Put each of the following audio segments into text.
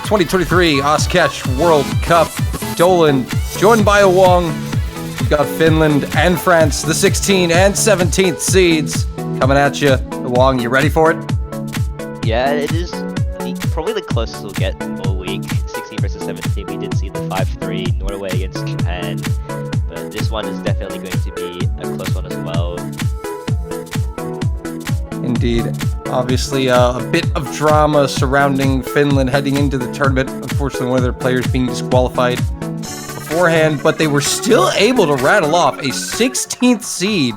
2023 Oshkosh World Cup. Dolan, joined by Wong. We've got Finland and France, the 16th and 17th seeds, coming at you. Wong, you ready for it? Yeah, it is probably the closest we'll get all week. 16 versus 17, we did see the 5-3 Norway against Japan, but this one is definitely going to be a close one as well. Indeed. Obviously, a bit of drama surrounding Finland heading into the tournament. Unfortunately, one of their players being disqualified beforehand, but they were still able to rattle off a 16th seed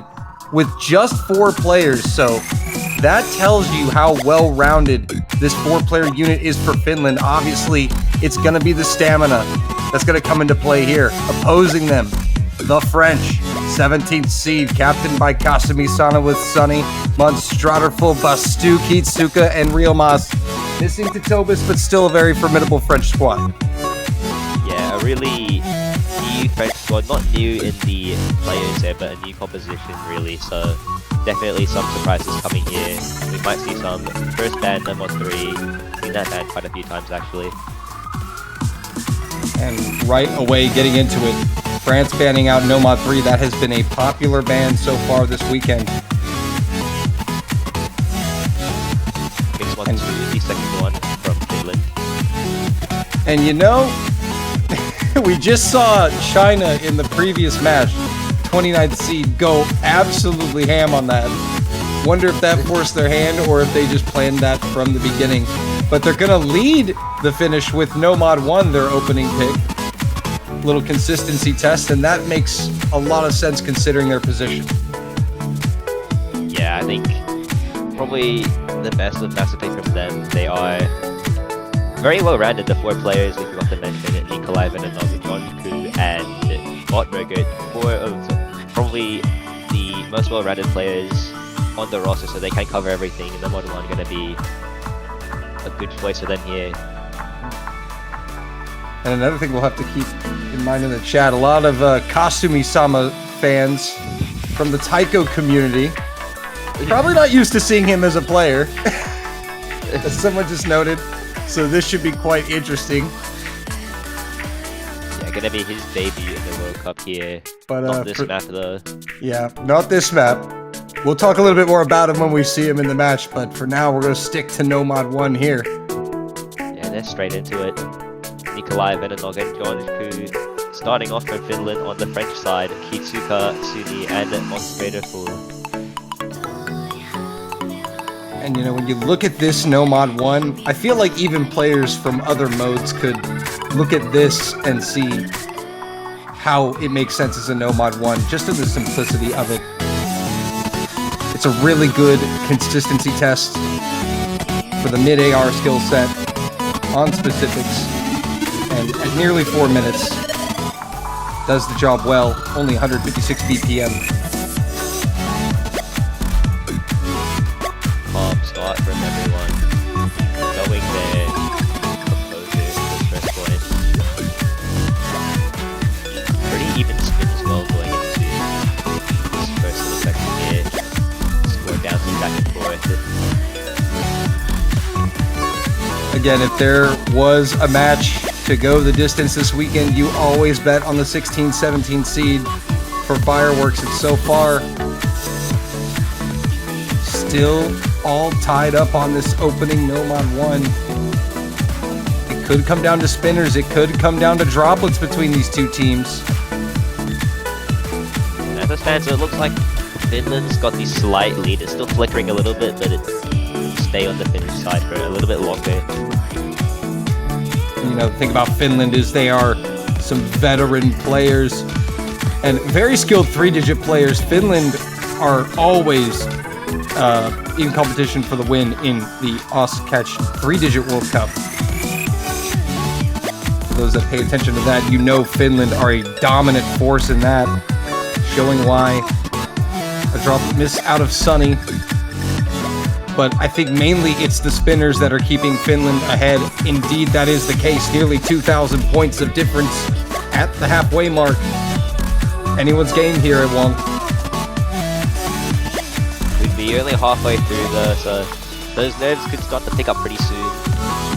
with just 4 players. So that tells you how well-rounded this 4-player unit is for Finland. Obviously, it's going to be the stamina that's going to come into play here. Opposing them, the French, 17th seed, captained by Kasumi Sana with Sunny, Monstraderful, Bastu, Kitsuka, and Rielmas. Missing to Tobis, but still a very formidable French squad. Yeah, a really new French squad. Not new in the players there, but a new composition, really. So definitely some surprises coming here. We might see some first ban number 3. Seen that ban quite a few times, actually. And right away, getting into it, France banning out Nomad 3. That has been a popular ban so far this weekend. Mix 1 to the second one from Finland. And you know, we just saw China in the previous match, 29th seed, go absolutely ham on that. Wonder if that forced their hand or if they just planned that from the beginning. But they're going to lead the finish with Nomad 1, their opening pick. Little consistency test, and that makes a lot of sense considering their position. Yeah, I think probably the best of massive pick from them. They are very well-rounded, the 4 players, we forgot to mention, Nikolai Venenov, John Koo, and Otmergert. 4 of probably the most well-rounded players on the roster, so they can cover everything, and the Model 1 going to be a good choice for them here. And another thing we'll have to keep in mind in the chat, a lot of Kasumi-sama fans from the Taiko community. Probably not used to seeing him as a player, as someone just noted. So this should be quite interesting. Yeah, gonna be his debut in the World Cup here. But not this map though. Yeah, not this map. We'll talk a little bit more about him when we see him in the match, but for now we're gonna stick to Nomad 1 here. Yeah, they're straight into it. Nikolai Venenov and John Koo starting off for Finland on the French side. Kitsuka, Suni, and Monstraderful. And you know, when you look at this Nomad 1, I feel like even players from other modes could look at this and see how it makes sense as a Nomad 1, just in the simplicity of it. It's a really good consistency test for the mid-AR skill set on specifics. And at nearly 4 minutes, does the job well, only 156 BPM. Calm start from everyone. Going there, composure, the stress point. Pretty even spin as well going into this first and second gear. Score bouncing back and forth. Again, if there was a match to go the distance this weekend, you always bet on the 16-17 seed for fireworks. And so far, still all tied up on this opening Nomad 1. It could come down to spinners. It could come down to droplets between these two teams. And as it stands, it looks like Finland's got the slight lead. It's still flickering a little bit, but it's stay on the Finnish side for a little bit longer. You know, the thing about Finland is they are some veteran players and very skilled 3-digit players. Finland are always in competition for the win in the Oshkosh 3-digit World Cup. For those that pay attention to that, you know Finland are a dominant force in that, showing why. A drop miss out of Sunny. But I think mainly it's the spinners that are keeping Finland ahead. Indeed, that is the case. Nearly 2,000 points of difference at the halfway mark. Anyone's game here at Wong. We'd be only halfway through though, so those nerves could start to pick up pretty soon.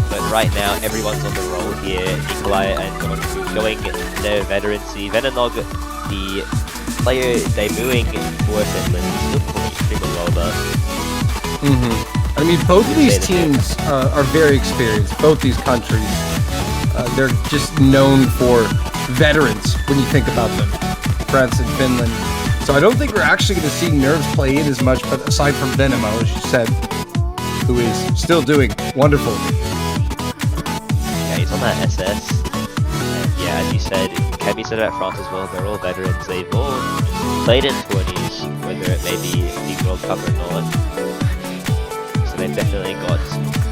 But right now everyone's on the roll here. Nikolai and John showing their veterancy. Venanog, the player debuting for Finland, still performing extremely well though. I mean, both of these teams are very experienced. Both these countries, they're just known for veterans when you think about them. France and Finland. So I don't think we're actually going to see nerves play in as much, but aside from Venemo, as you said, who is still doing wonderful. Yeah, he's on that SS. And yeah, as you said, can be said about France as well, they're all veterans. They've all played in tourneys, whether it may be the World Cup or not. So they've definitely got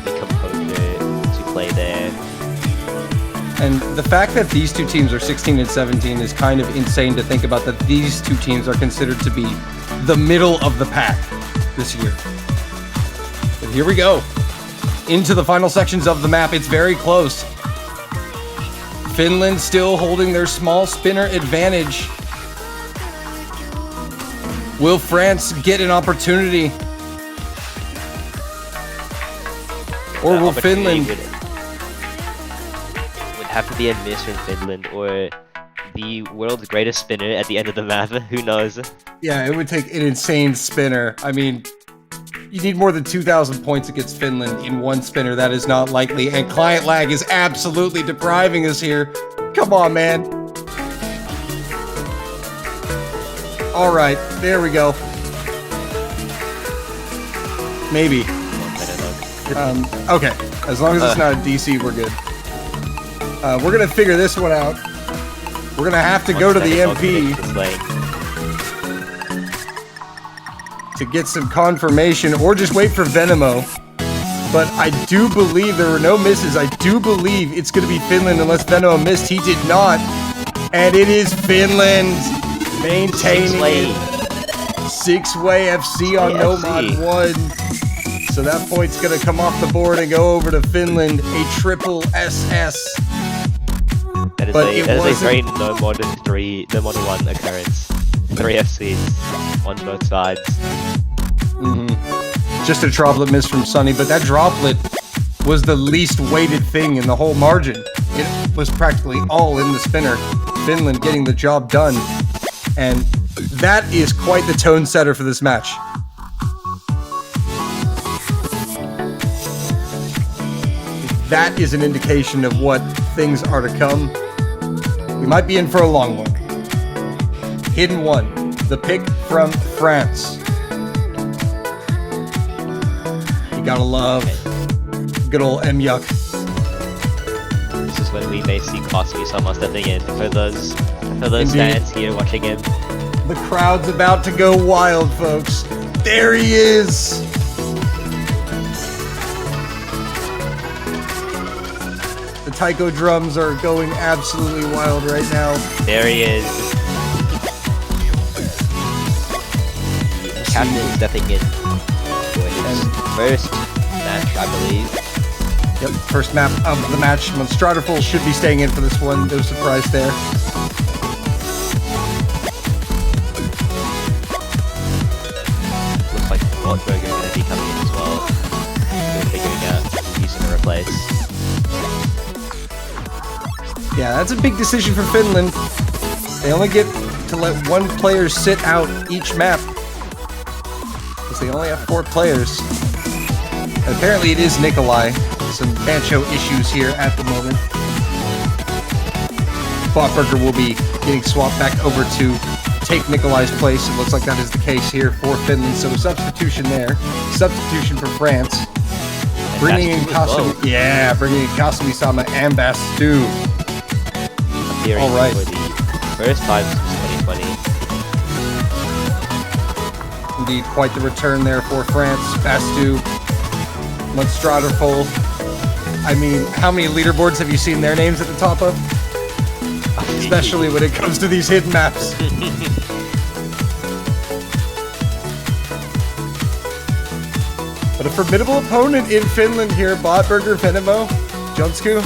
the composure to play there. And the fact that these two teams are 16 and 17 is kind of insane to think about, that these two teams are considered to be the middle of the pack this year. But here we go. Into the final sections of the map. It's very close. Finland still holding their small spinner advantage. Will France get an opportunity? Or will Finland... would have to be a miss from Finland, or the world's greatest spinner at the end of the map. Who knows? Yeah, it would take an insane spinner. I mean, you need more than 2,000 points against Finland in one spinner. That is not likely, and client lag is absolutely depriving us here. Come on, man. All right, there we go. Maybe. Okay, as long as it's not a DC, we're good. We're gonna figure this one out. We're gonna have to go to the MP to get some confirmation, or just wait for Venemo. But I do believe there were no misses. I do believe it's gonna be Finland unless Venemo missed. He did not. And it is Finland maintaining it. Six-way FC on Nomad 1. So that point's gonna come off the board and go over to Finland. A triple SS. That is a very no more than 1 occurrence. 3 FCs on both sides. Just a droplet miss from Sunny, but that droplet was the least weighted thing in the whole margin. It was practically all in the spinner. Finland getting the job done. And that is quite the tone setter for this match. That is an indication of what things are to come. We might be in for a long one. Hidden one, the pick from France. You gotta love good old M-Yuck. This is when we may see Kosky Sama stepping in for those fans here watching him. The crowd's about to go wild, folks. There he is! The taiko drums are going absolutely wild right now. There he is. Captain stepping in for his first match, I believe. Yep, first map of the match. Monstratorful should be staying in for this one. No surprise there. Looks like Rottberg is going to be coming in as well. They're figuring out who's going to replace. Yeah, that's a big decision for Finland. They only get to let one player sit out each map, because they only have 4 players. And apparently it is Nikolai. Some Bancho issues here at the moment. Botberger will be getting swapped back over to take Nikolai's place. It looks like that is the case here for Finland. So substitution there. Substitution for France. Bringing in Kasumi. Yeah, bringing in Kasumi-sama and Bastu. Appearing all right. For the first time since 2020. Indeed, quite the return there for France. Bastu, Monstratorful. I mean, how many leaderboards have you seen their names at the top of? Especially when it comes to these hidden maps. But a formidable opponent in Finland here. Botberger, Venemo, Jonsku.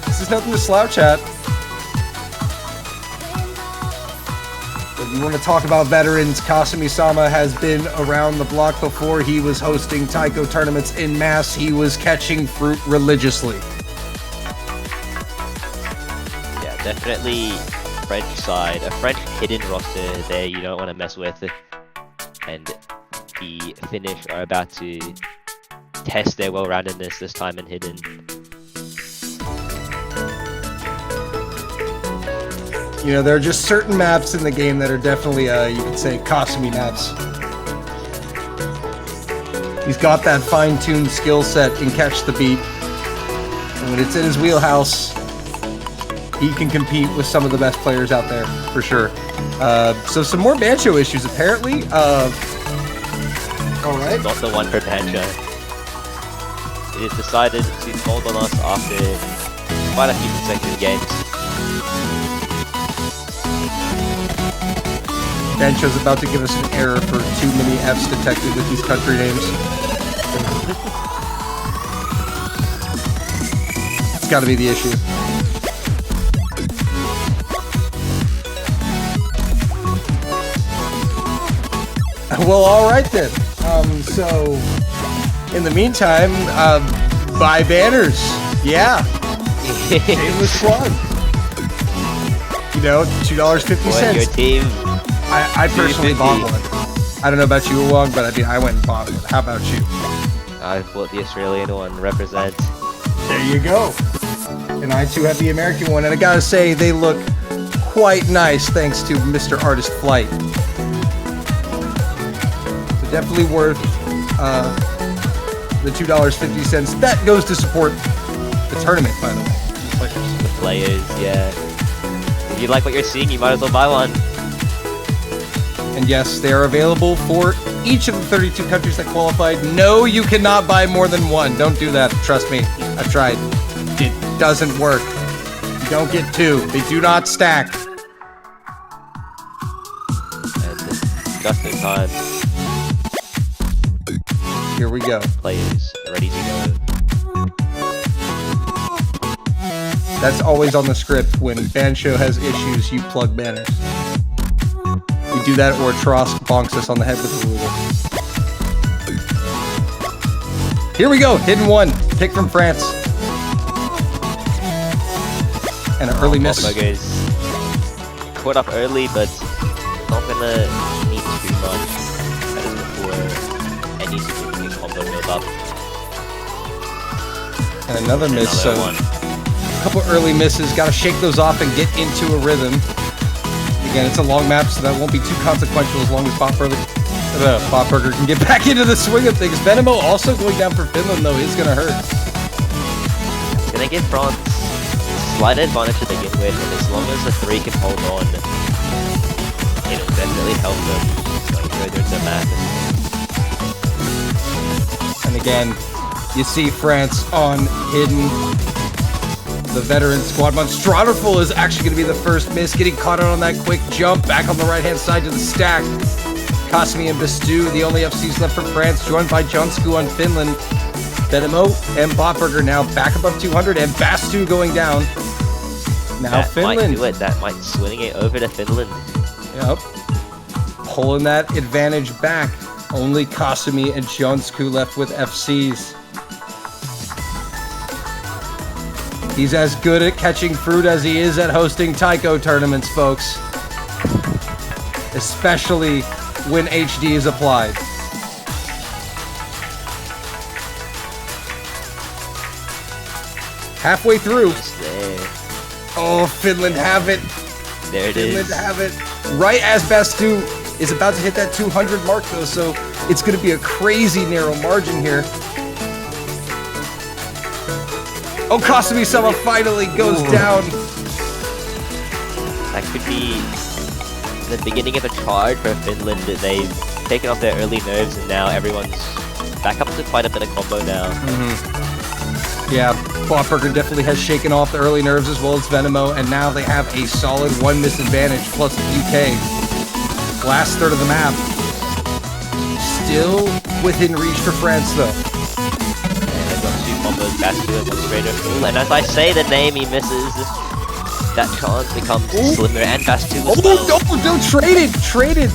This is nothing to slouch at. But You want to talk about veterans? Kasumi-sama has been around the block before. He was hosting taiko tournaments in mass. He was catching fruit religiously. Yeah, definitely French side. A French hidden roster there you don't want to mess with. And the Finnish are about to test their well-roundedness this time in hidden. You know, there are just certain maps in the game that are definitely, you could say, Kasumi maps. He's got that fine-tuned skill set and catch the beat. And when it's in his wheelhouse, he can compete with some of the best players out there, for sure. So some more Bancho issues, apparently. Alright. Not the one for Bancho. It is decided to fold on us after quite a few consecutive games. Bancho's about to give us an error for too many F's detected with these country names. It's gotta be the issue. Well, alright then. So, in the meantime, buy banners. Yeah. Shameless plug. You know, $2.50. Your team. I personally bought one. I don't know about you, Wong, but I mean, I went and bought one. How about you? I bought the Australian one. Represent. There you go. And I too have the American one, and I gotta say, they look quite nice thanks to Mr. Artist Flight. So definitely worth the $2.50. That goes to support the tournament, by the way. The players, yeah. If you like what you're seeing, you might as well buy one. And yes, they are available for each of the 32 countries that qualified. No, you cannot buy more than one. Don't do that. Trust me. I've tried. It doesn't work. You don't get two. They do not stack. And just in time. Here we go. Players ready to go. That's always on the script. When Bancho has issues, you plug banners. We do that or Trosk bonks us on the head with the ruler. Here we go. Hidden one. Pick from France. And an early miss. Guys caught up early, but not gonna need too much. That is before any significant combo build up. And another miss. Another So one. a couple early misses. Got to shake those off and get into a rhythm. Again, it's a long map, so that won't be too consequential as long as Botburger can get back into the swing of things. Venimo also going down for Finland, though, is going to hurt. It's gonna give France slight advantage to begin with, and as long as the three can hold on, it'll definitely help them going further into the map. And again, you see France on hidden. The veteran squad. Monstradorful is actually going to be the first miss, getting caught out on that quick jump. Back on the right-hand side to the stack. Kasumi and Bastu, the only FCs left for France, joined by Jonsku on Finland. Benimo and Botburger now back above 200, and Bastu going down. Now That Finland. might do it. That might swing it over to Finland. Yep. Pulling that advantage back. Only Kasumi and Jonsku left with FCs. He's as good at catching fruit as he is at hosting taiko tournaments, folks. Especially when HD is applied. Halfway through. Just there. Oh, Finland have it. There it Finland is. have it. Right as Bastu is about to hit that 200 mark, though, so it's going to be a crazy narrow margin here. Oh, Kasumi-sama finally goes down. That could be the beginning of a charge for Finland. They've taken off their early nerves, and now everyone's back up to quite a bit of combo now. Yeah, Botburger definitely has shaken off the early nerves as well as Venimo, and now they have a solid one miss advantage plus UK. Last third of the map. Still within reach for France, though. And they've got two combos, Bastu and Monstradorful. And as I say the name, he misses. that chance becomes slimmer, and Fast 2 as Oh, well. no, traded.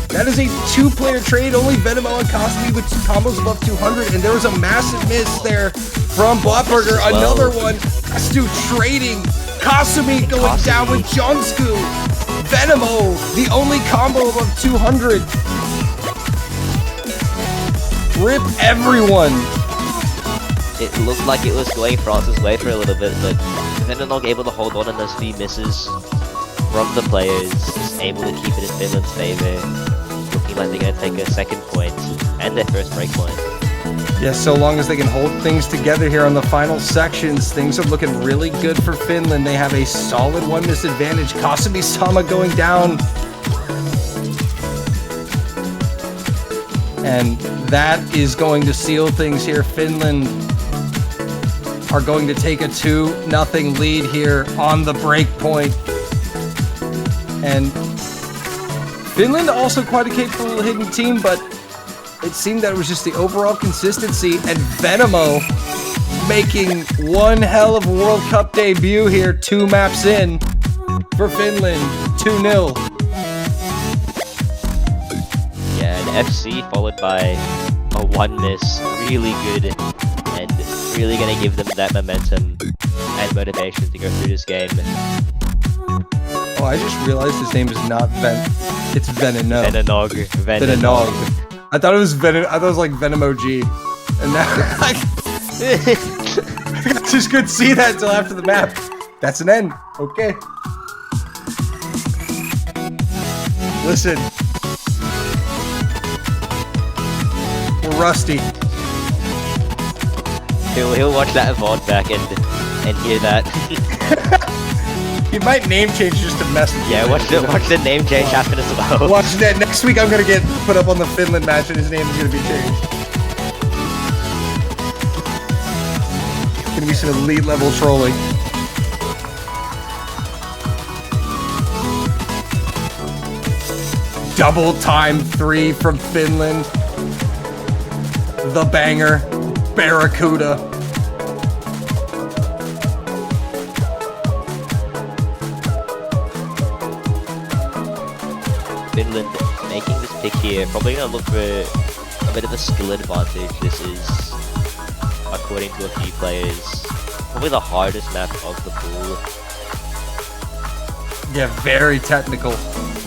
That is a 2-player trade. Only Venemo and Cosby with combos above 200, and there was a massive miss there from Botburger. Well. Another one. Stu trading. Kasumi going down with Jonsku. Venemo, the only combo above 200. Rip everyone. It looked like it was going France's way for a little bit, but then not able to hold on in those few misses from the players, just able to keep it in Finland's favor, looking like they're going to take a second point and their first break point. Yeah, so long as they can hold things together here on the final sections, things are looking really good for Finland. They have a solid 1 miss advantage. Kasumi-sama going down. And that is going to seal things here. Finland are going to take a 2-0 lead here on the break point. And Finland also quite a capable hitting team, but it seemed that it was just the overall consistency, and Venemo making one hell of a World Cup debut here, 2 maps in for Finland, 2-0. Yeah, an FC followed by a 1 miss, really good, and really going to give them that momentum and motivation to go through this game. Oh, I just realized his name is not it's Veneno. Venenog. I thought it was I thought it was like Venemo G. And now I just couldn't see that until after the map. That's an N. Okay. Listen. We're rusty. He'll watch that VOD back and hear that. He might name change just to mess with you. Yeah, watch the name change happen as well. Watch that. Next week I'm gonna get put up on the Finland match and his name is gonna be changed. It's gonna be some elite level trolling. Double time 3 from Finland. The banger, Barracuda. Finland making this pick here, probably going to look for a bit of a skill advantage. This is, according to a few players, probably the hardest map of the pool. Yeah, very technical.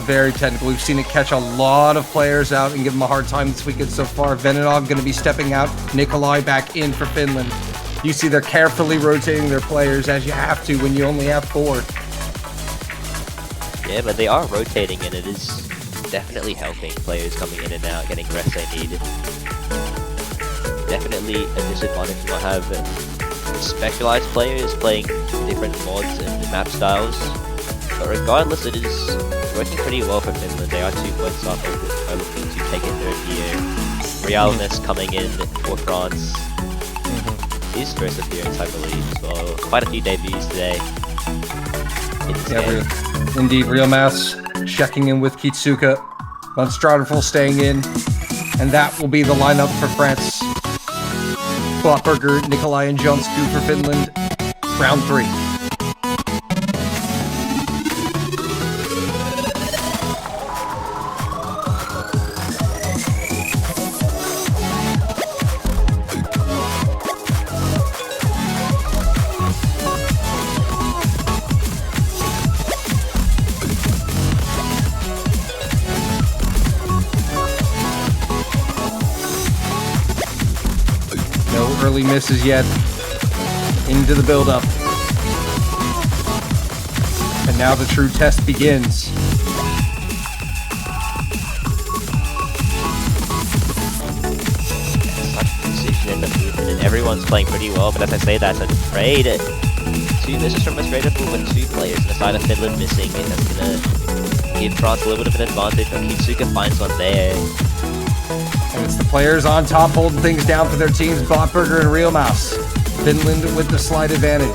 Very technical. We've seen it catch a lot of players out and give them a hard time this weekend so far. Venenov going to be stepping out. Nikolai back in for Finland. You see they're carefully rotating their players as you have to when you only have 4. Yeah, but they are rotating and it is definitely helping players coming in and out, getting rest they need. Definitely a disadvantage to not have specialized players playing different mods and map styles. But regardless, it is working pretty well for Finland. They are 2 points up and are looking to take it third here. Realness coming in for France. His first appearance, I believe. So quite a few debuts today. Indeed, Real Mass checking in with Kitsuka. Monstradafull staying in. And that will be the lineup for France. Botburger, Nikolai, and Jonsku for Finland. Round 3. Early misses yet into the build-up. And now the true test begins. Such precision in the movement, and everyone's playing pretty well, but as I say that, I'm afraid 2 misses from Monstradafull with 2 players on the side of Finland missing, and that's gonna give France a little bit of an advantage, but Kitsuka finds one there. And it's the players on top holding things down for their teams, Botburger and Real Mouse. Finland with the slight advantage.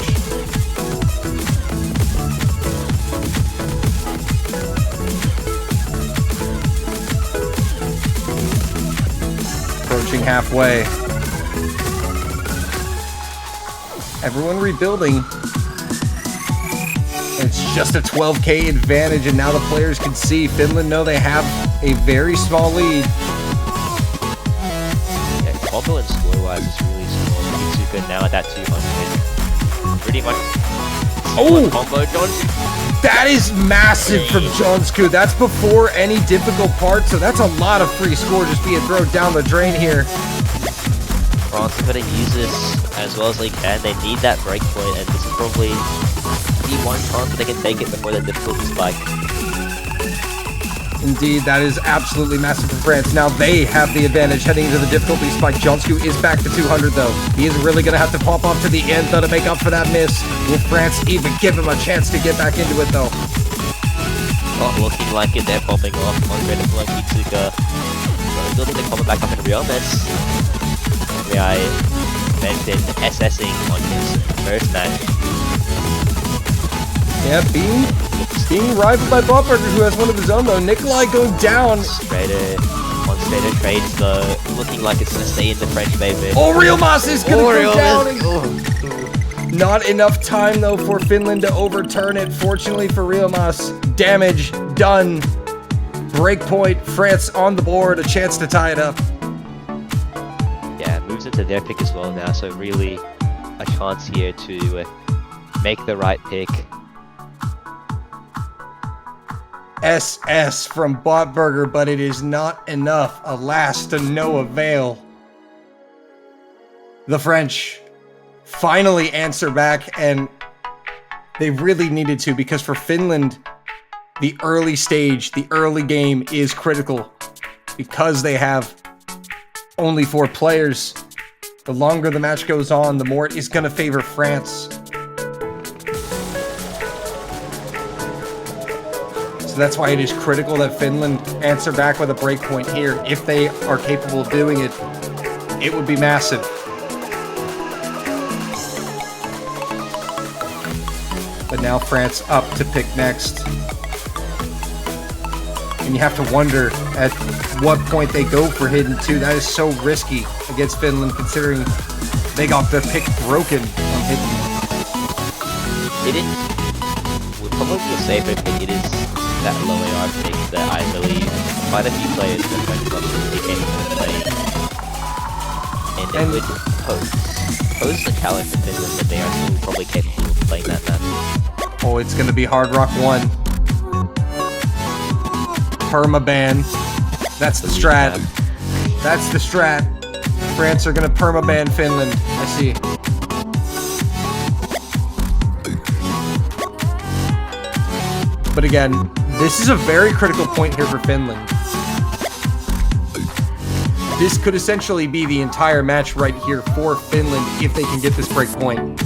Approaching halfway. Everyone rebuilding. It's just a 12k advantage, and now the players can see Finland know they have a very small lead. Yeah, combo and score-wise is really small. Mitsuka now at that 200. Pretty much. Oh! Combo, John. That is massive from Jonsku. That's before any difficult part, so that's a lot of free score just being thrown down the drain here. France are going to use this as well as they can. They need that break point, and this is probably the one chance that they can take it before the difficulty spike. Indeed, that is absolutely massive for France. Now they have the advantage heading into the difficulty spike. Jonsku is back to 200 though. He is really going to have to pop off to the end though to make up for that miss. Will France even give him a chance to get back into it though? Not looking like it, they're popping off. Andre and Mitsuka building the combo back up in real mess. I mentioned SSing on his first match. Yeah, being rivaled by Botberger, who has one of his own though. Nikolai going down. Monstrader trades though, looking like it's gonna stay in the French favor. Oh, Realmas is gonna go down. Oh. Not enough time though for Finland to overturn it. Fortunately for Realmas, damage done. Breakpoint, France on the board, a chance to tie it up. Yeah, moves into their pick as well now, so really a chance here to make the right pick. SS from Botberger, but it is not enough. Alas, to no avail. The French finally answer back, and they really needed to, because for Finland, the early stage, the early game is critical. Because they have only 4 players, the longer the match goes on, the more it is going to favor France. That's why it is critical that Finland answer back with a breakpoint here. If they are capable of doing it, it would be massive. But now France up to pick next. And you have to wonder at what point they go for Hidden 2. That is so risky against Finland, considering they got their pick broken on Hidden. Hidden would probably be a safer pick. It is that low AR pick that I believe quite a few players in the French club will be capable of playing. And it would pose the challenge to Finland that they are still probably capable of playing that map. Oh, it's gonna be Hard Rock 1. Permaban. That's the strat. That's the strat. France are gonna permaban Finland. I see. But again, this is a very critical point here for Finland. This could essentially be the entire match right here for Finland if they can get this break point.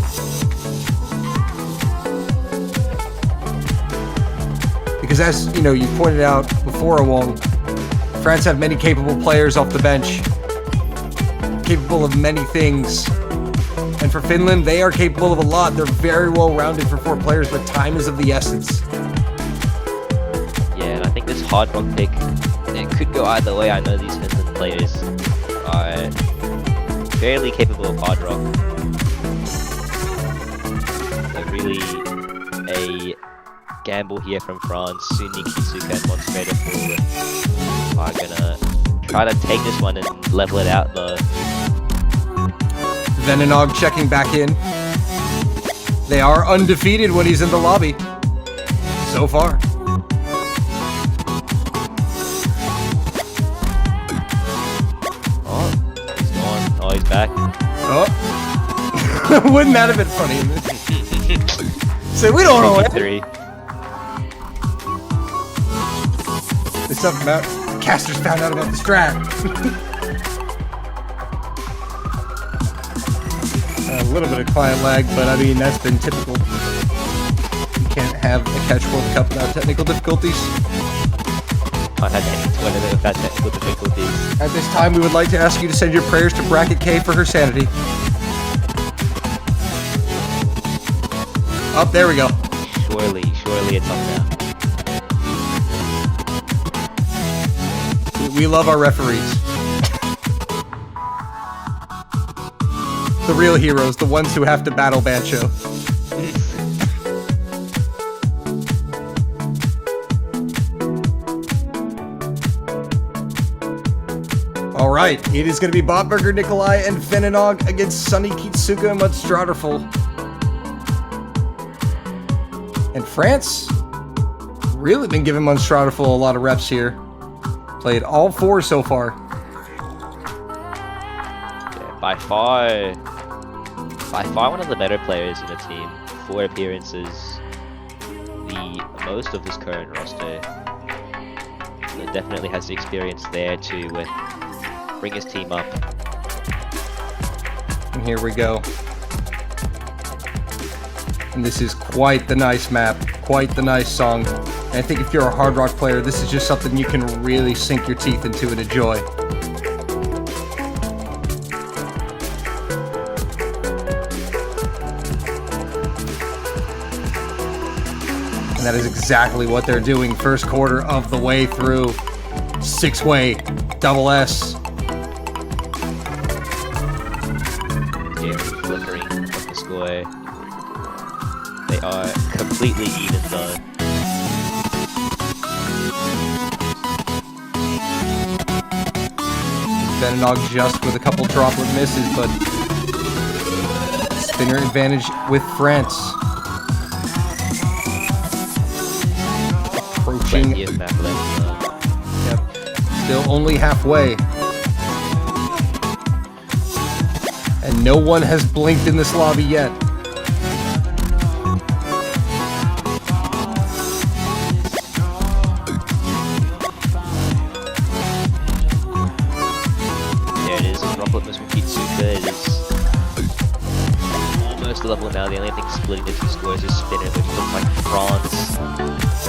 Because as you know, you pointed out before, Wong, France have many capable players off the bench, capable of many things. And for Finland, they are capable of a lot. They're very well rounded for 4 players, but time is of the essence. I think this Hard Rock pick, it could go either way. I know these Finland players are fairly capable of Hard Rock. So really a gamble here from France. Sunni, Kitsuka, and Monstrader are gonna try to take this one and level it out though. Venenog checking back in. They are undefeated when he's in the lobby. So far. He's back. Oh. Wouldn't that have been funny? Say, we don't know it. 3. There's something about casters found out about the strat. A little bit of client lag, but I mean, that's been typical. You can't have a Catch World Cup without technical difficulties. Can't have any tournament without technical difficulties. At this time, we would like to ask you to send your prayers to Bracket K for her sanity. Up, there we go. Surely it's up now. We love our referees. The real heroes, the ones who have to battle Bancho. right, it is going to be Botburger Nikolai and Finland against Sunny Kitsuka and Mudstraderful. And France really been giving Mudstraderful a lot of reps here. Played all 4 so far. Yeah, by far one of the better players in the team. 4 appearances, the most of this current roster. So definitely has the experience there to bring his team up. And here we go. And this is quite the nice map, quite the nice song. And I think if you're a hard rock player, this is just something you can really sink your teeth into and enjoy. And that is exactly what they're doing first quarter of the way through. 6-way, double S. Yeah, flickering of the score. They are completely even though. Finland just with a couple droplet misses, but spinner advantage with France. Approaching. Plenty of map left. Yep. Still only halfway. And no one has blinked in this lobby yet. There it is, droplet miss from Kitsuka. It is almost level now. The only thing splitting the 2 scores is spinner, which looks like France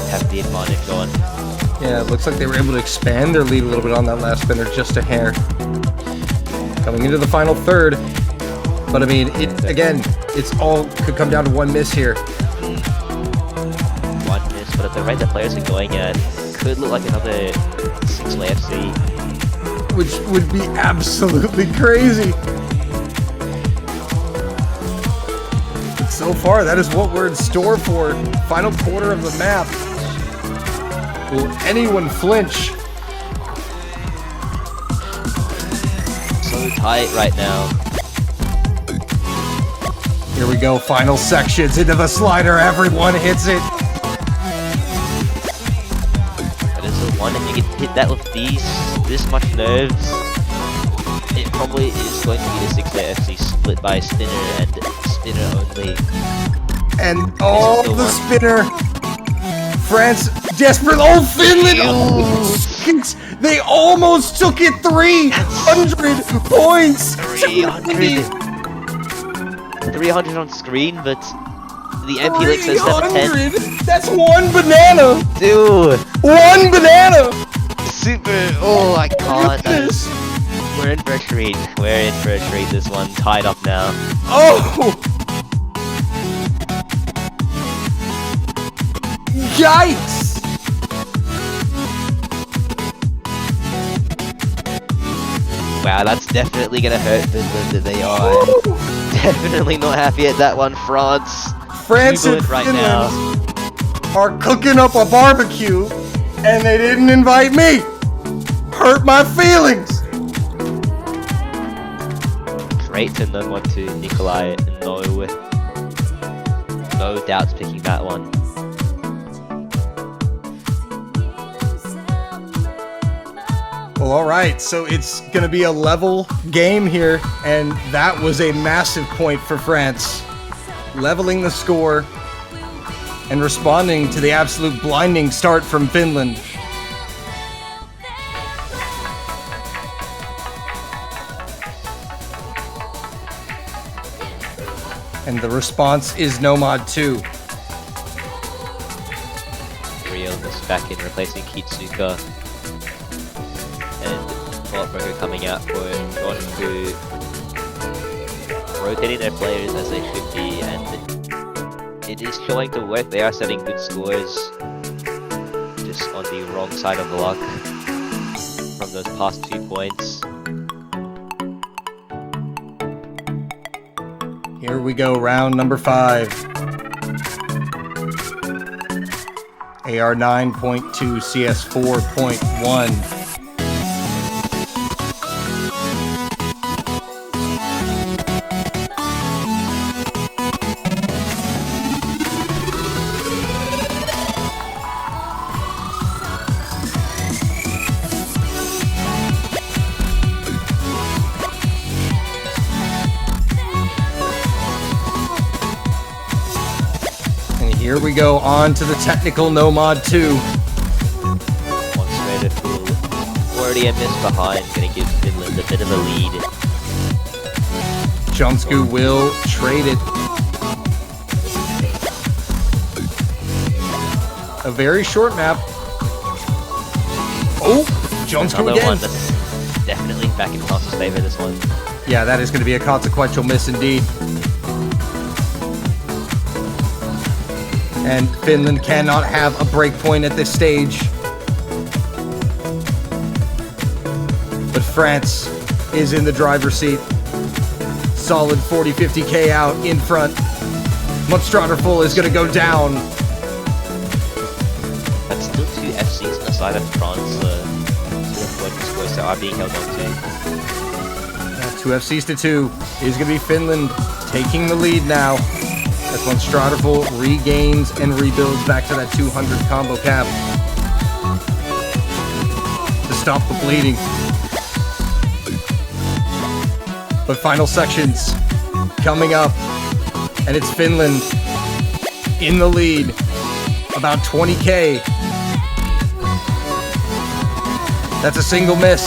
have the advantage on. Yeah, it looks like they were able to expand their lead a little bit on that last spinner, just a hair. Coming into the final third. But I mean, it's all could come down to 1 miss here. 1 miss, but at the rate the players are going at, could look like another 6-way FC. Which would be absolutely crazy. But so far, that is what we're in store for. Final quarter of the map. Will anyone flinch? So tight right now. Here we go, final sections into the slider. Everyone hits it. That is the one, if you can hit that with this much nerves, it probably is going to be the 6-way FC split by spinner and spinner only. And all the spinner. France desperate. Oh, Finland! Oh, they almost took it. 300 points. 300 on screen, but the MP Link says 710. That's 1 banana. Dude, 1 banana. super. Oh, I can't. We're in for a treat. We're in for a treat. This one tied up now. Oh! Yikes! Wow, that's definitely gonna hurt Finland. They are definitely not happy at that one. France and right Finland now are cooking up a barbecue, and they didn't invite me. Hurt my feelings. Great to know one to Nikolai. No doubts picking that one. Well, all right, so it's going to be a level game here, and that was a massive point for France. Leveling the score and responding to the absolute blinding start from Finland. And the response is Nomad 2. Rio's back in, replacing Kitsuka. And Botburger coming out for John, who rotating their players as they should be, and it is showing to work. They are setting good scores, just on the wrong side of the luck from those past 2 points. Here we go, round number 5. AR 9.2, CS 4.1. Here we go on to the technical no mod 2. Monstrator full. Already a miss behind, gonna give Finland a bit of a lead. Jonsku will trade it. A very short map. Oh, Jonsku Another again. one that's definitely back in Klaus's favor, this one. Yeah, that is going to be a consequential miss indeed. And Finland cannot have a break point at this stage. But France is in the driver's seat. Solid 40-50k out in front. Monstraterful is going to go down. That's still 2 FCs on the side of France. Scores that are being held on to. 2 FCs to 2 is going to be Finland taking the lead now. As Monstraterful regains and rebuilds back to that 200 combo cap. To stop the bleeding. But final sections coming up, and it's Finland in the lead, about 20k. That's a single miss.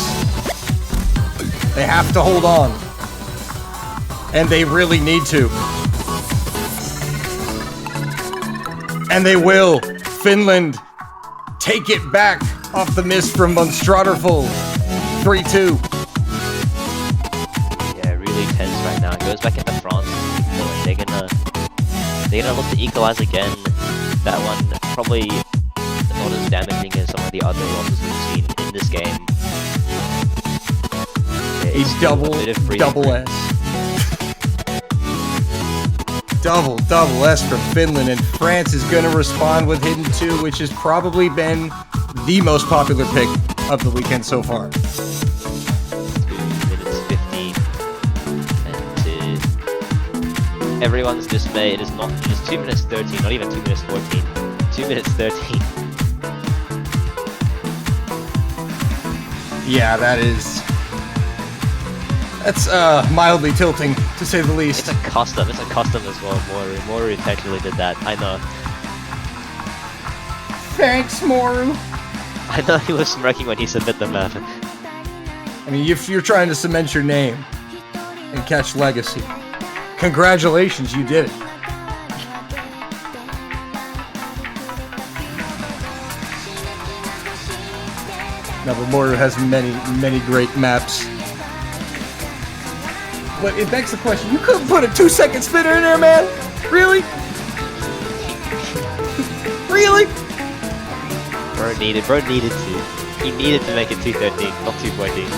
They have to hold on, and they really need to. And they will. Finland take it back off the miss from Monstraterful. 3-2. Tense right now. It goes back into France. They're gonna look to equalize again. That one probably not as damaging as some of the other losses we've seen in this game. A double S. Double S from Finland, and France is gonna respond with Hidden 2, which has probably been the most popular pick of the weekend so far. 2 minutes 15. Everyone's dismay, it is 2 minutes 13, not even 2 minutes 14, 2 minutes 13. Yeah, that's mildly tilting, to say the least. It's a custom as well, Moru intentionally did that, I know. Thanks, Moru. I know he was smirking when he submitted the map. I mean, if you're trying to cement your name and catch legacy, congratulations, you did it. Now, but Moru has many great maps. But it begs the question, you couldn't put a 2-second spinner in there, man? Really? Really? Bro needed to. He needed to make it 213, not 214.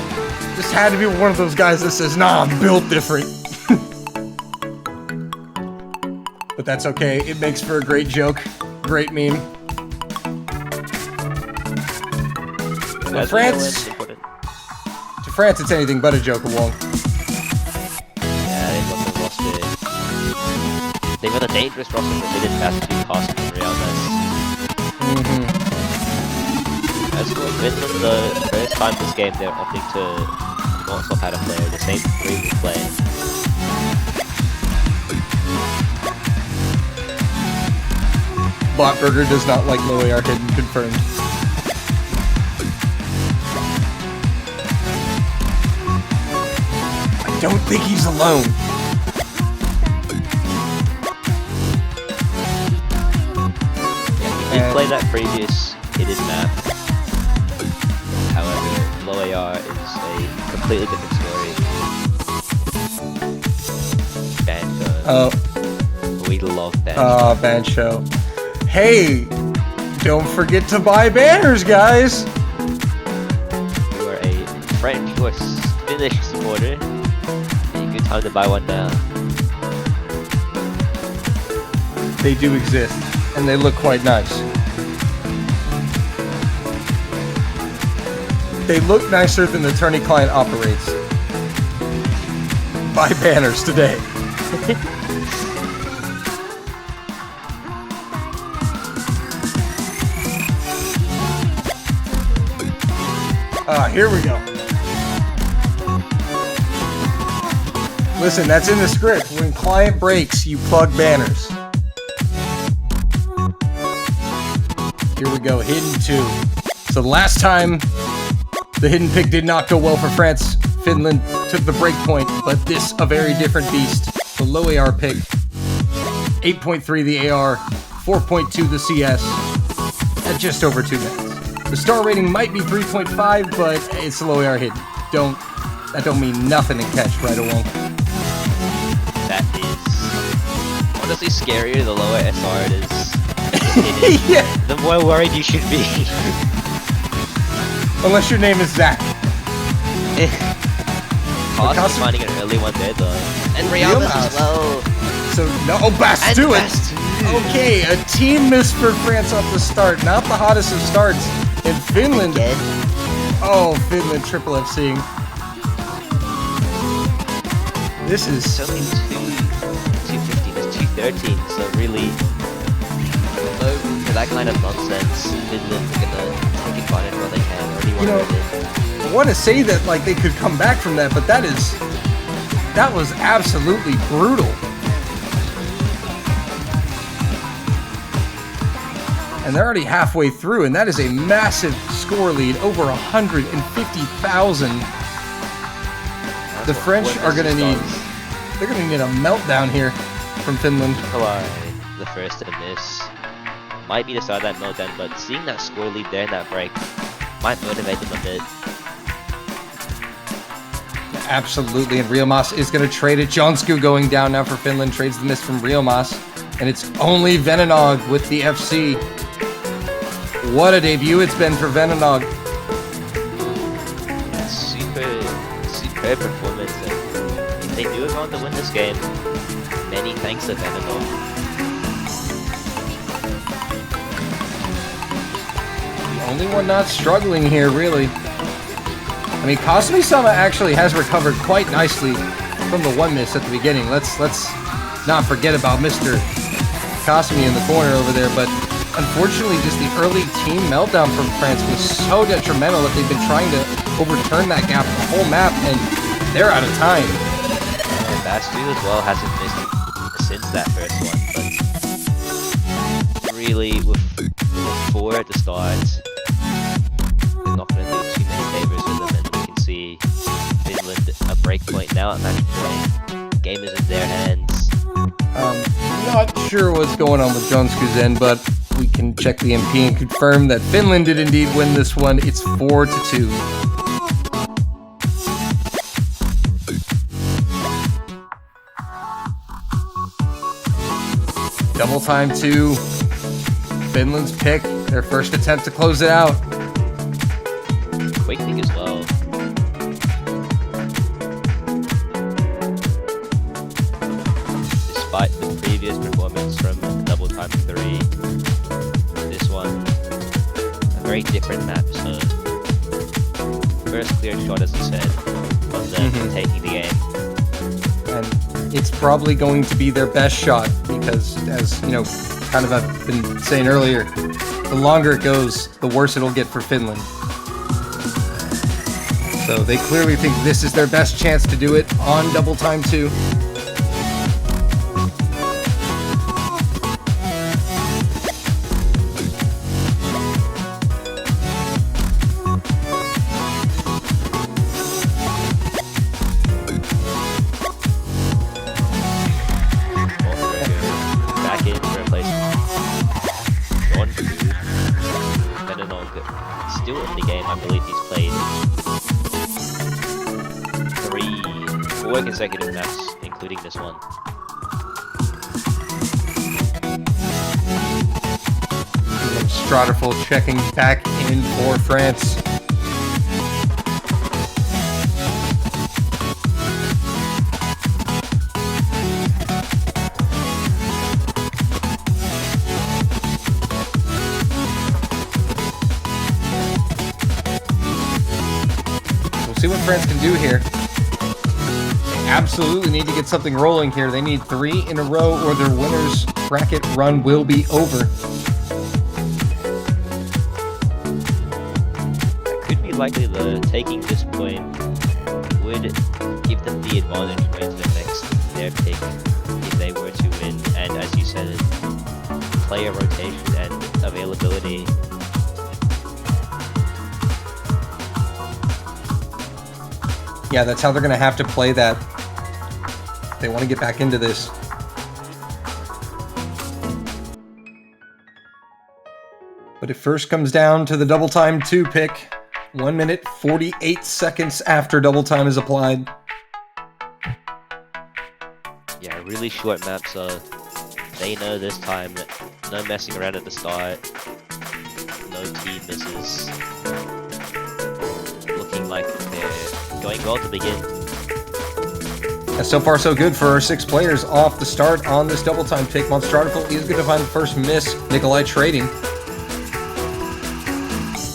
Just had to be one of those guys that says, nah, I'm built different. But that's okay. It makes for a great joke. Great meme. To France, it's anything but a joke, Wong. Yeah, they've got the roster. They've got a dangerous roster, but they didn't have to pass from Real Mess. As for Finland, the first time this game, they're opting to not swap out a player. The same 3 will play. Botburger does not like the way our hidden confirmed. I don't think he's alone. Yeah, he did play that previous hidden map. However, low AR is a completely different story. Banjo. We love Banjo. Banjo. Hey, don't forget to buy banners, guys. You are a French or Finnish supporter. A good time to buy one now. They do exist, and they look quite nice. They look nicer than the tourney client operates. Buy banners today. Here we go. Listen, that's in the script. When client breaks, you plug banners. Here we go, hidden 2. So last time, the hidden pick did not go well for France. Finland took the break point, but this a very different beast. The low AR pick, 8.3 the AR, 4.2 the CS, at just over 2 minutes. The star rating might be 3.5, but it's a low AR hidden. That don't mean nothing in catch right along. That is honestly scarier the lower SR it is. Yeah. The more worried you should be. Unless your name is Zach. Cost is finding an early one there though. And Rihanna's as well. So, no, Bast do it! Okay, a team miss for France off the start. Not the hottest of starts. In Finland. Again? Oh, Finland triple FCing. This is... It's only 215, it's 213, so really, for that kind of nonsense, Finland's gonna take advantage while they can. I want to say that like they could come back from that, but that was absolutely brutal. And they're already halfway through, and that is a massive score lead, over 150,000. The French are gonna need, they're gonna need a meltdown here from Finland. The first to miss might be the start of that meltdown, but seeing that score lead there in that break might motivate them a bit. Absolutely, and Rielmas is going to trade it. Jonsku going down now for Finland, trades the miss from Rielmas, and it's only Venenog with the FC. What a debut it's been for Venenog. Superb performance, and if they do go on to win this game, many thanks to Venenog. The only one not struggling here, really. I mean, Kasumi-sama actually has recovered quite nicely from the one miss at the beginning. Let's not forget about Mr. Kasumi in the corner over there, but unfortunately just the early team meltdown from France was so detrimental that they've been trying to overturn that gap the whole map, and they're out of time. And Bastu as well hasn't missed since that first one, but really with 4 at the start, they're not going to do too many favors with them, and we can see Finland a break point now at match point. Game is in their hands. Not sure what's going on with Jonsku's end, but we can check the MP and confirm that Finland did indeed win this one. It's 4-2. Double time to Finland's pick. Their first attempt to close it out. Quick pick as well. Despite the previous performance from double time 3, this one a very different map. So first clear shot, as I said, of them taking the game. And it's probably going to be their best shot because, as you know, kind of I've been saying earlier, the longer it goes, the worse it'll get for Finland. So they clearly think this is their best chance to do it on double time 2. Back in for a place. One, two. Venenog still in the game. I believe he's played 4 consecutive maps, including this one. Strotterful checking back in for France. We'll see what France can do here. Absolutely need to get something rolling here. They need 3 in a row or their winner's bracket run will be over. Could be likely the taking this point would give them the advantage going to the next their pick if they were to win. And as you said, player rotation and availability. Yeah, that's how they're going to have to play that. They want to get back into this. But it first comes down to the double time 2 pick. 1 minute 48 seconds after double time is applied. Yeah, really short map, so they know this time that no messing around at the start. No team misses. Looking like they're going well to begin. And so far so good for our 6 players off the start on this double time pick. Monstratical is going to find the first miss. Nikolai trading.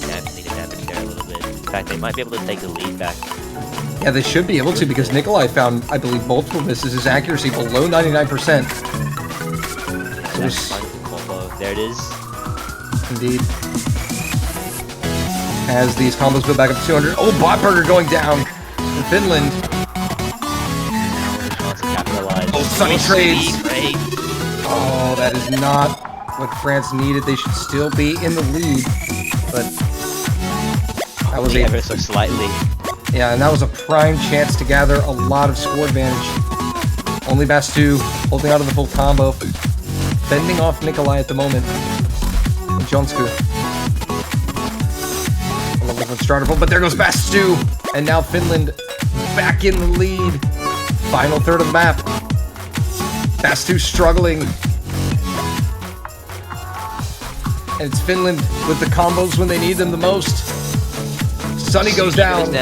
Yeah, I need to damage there a little bit. In fact, they might be able to take the lead back. Yeah, they should be able to because Nikolai found, I believe, multiple misses. His accuracy below 99%. So That's fine to combo. There it is. Indeed. As these combos go back up to 200. Oh, Botburger going down in Finland. Chance to capitalize. Oh, Sunny trades. Great. Oh, that is not what France needed. They should still be in the lead. But that was ever so slightly. Yeah, and that was a prime chance to gather a lot of score advantage. Only Bastu holding out of the full combo. Fending off Nikolai at the moment. And Jonsku. A little bit startable, but there goes Bastu! And now Finland back in the lead. Final third of the map. Bastu struggling. And it's Finland with the combos when they need them the most. Sunny goes down.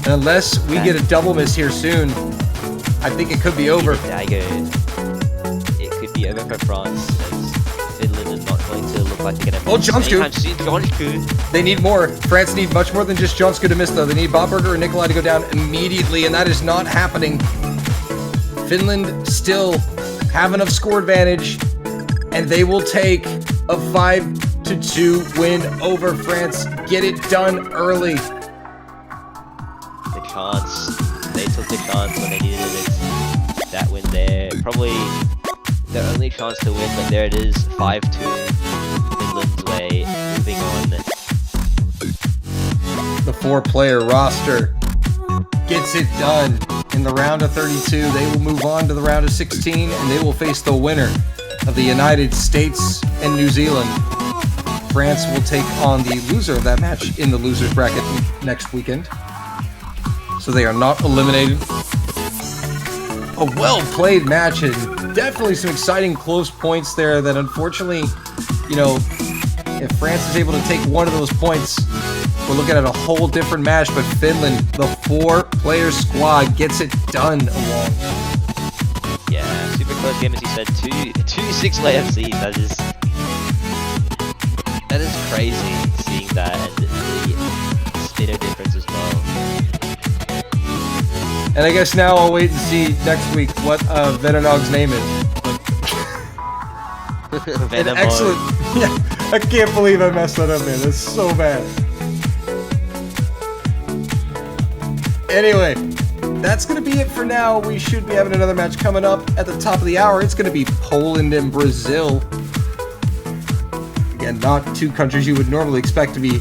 And unless we get a double miss here soon, I think it could be over. Dagger. It could be over for France, as Finland is not going to look like they're going to miss. Oh, Jonsku! They need more. France need much more than just Jonsku to miss, though. They need Botburger and Nikolai to go down immediately, and that is not happening. Finland still have enough score advantage, and they will take a 5-2 win over France. Get it done early. The chance. They took the chance when they needed it. That win there. Probably their only chance to win, but there it is. 5-2. Finland's way. Moving on. The 4-player roster gets it done. In the round of 32, they will move on to the round of 16, and they will face the winner of the United States and New Zealand. France will take on the loser of that match in the losers bracket next weekend. So they are not eliminated. A well-played match and definitely some exciting close points there that unfortunately, you know, if France is able to take one of those points, we're looking at a whole different match. But Finland, the 4-player squad, gets it done along. Yeah, super close game as you said. Two 6-player FCs. That is crazy seeing that, and the state of difference as well. And I guess now I'll wait and see next week what Venonog's name is. An excellent. Yeah, I can't believe I messed that up, man. That's so bad. Anyway, that's going to be it for now. We should be having another match coming up at the top of the hour. It's going to be Poland and Brazil. Again, not two countries you would normally expect to be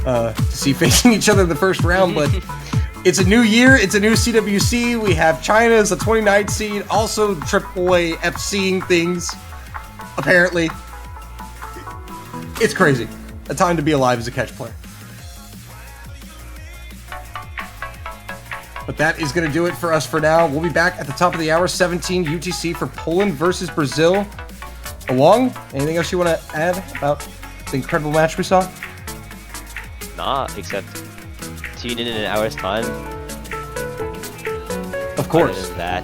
to see facing each other in the first round, but it's a new year. It's a new CWC. We have China as the 29th seed, also AAA FCing things. Apparently, it's crazy. A time to be alive as a catch player. But that is going to do it for us for now. We'll be back at the top of the hour, 17 UTC for Poland versus Brazil. Awong, anything else you want to add about the incredible match we saw? Nah, except tune in an hour's time. Of course. Other than that,